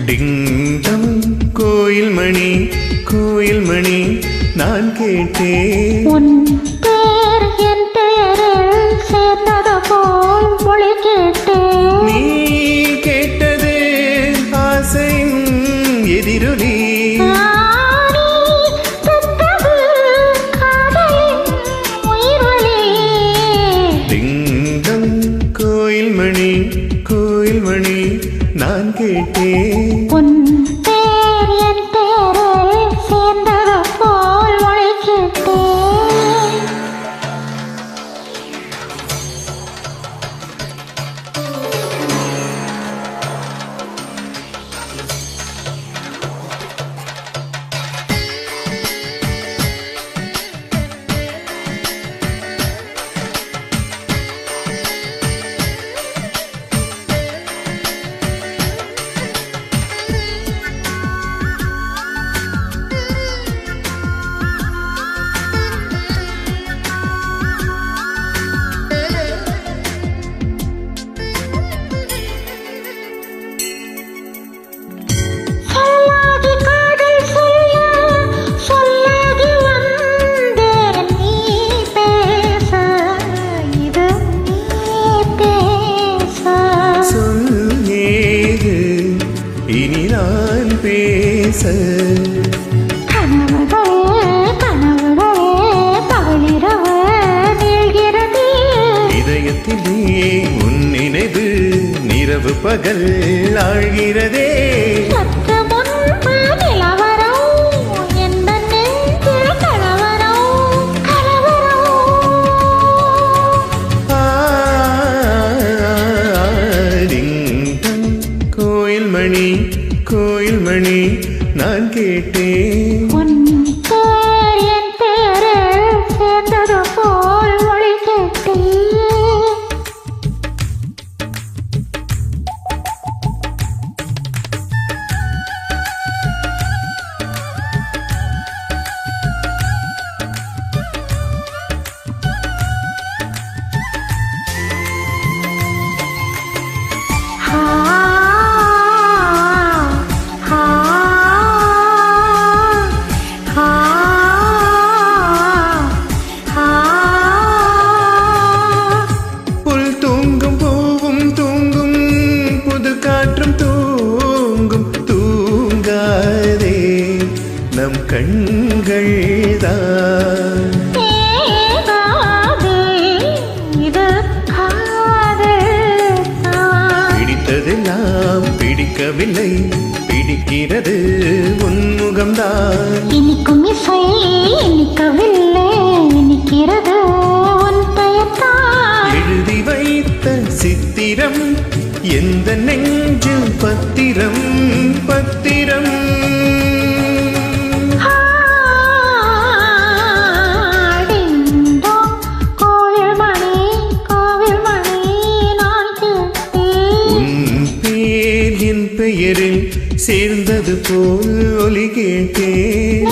டிங்டம் கோயில் மணி நான் கேட்டேன் உன் பேர் என் பெயரில் சேர்ந்தது போல் மொழி கேட்டேன். நீ கேட்டது ஆசையின் எதிரொலி. டிங்டம் கோயில் மணி நான் கேட்டேன் உன் பேர் என் பெயரில் சேர்ந்தது போல் மொழி கேட்டேன். இனி நான் பேச இதயத்திலே உன் நினைவு நிரவு பகல் ஆழ்கிறதே. கோயில் மணி நான் கேட்டேன் உன் பேர் என் பெயரில் சேர்ந்தது போல் மொழி கேட்டேன். நம் கண்கள் தான் பிடித்ததெல்லாம் பிடிக்கவில்லை, பிடிக்கிறது உன்முகம்தான். இனிக்கும் இசை இனிக்கவில்லை, இனிக்கிறது உன் பெயர்தான். எழுதி வைத்த சித்திரம் எந்த நெஞ்சில் பத்திரம் பத்திரம். பெயரில் சேர்ந்தது போல் ஒலி கேட்டேன்.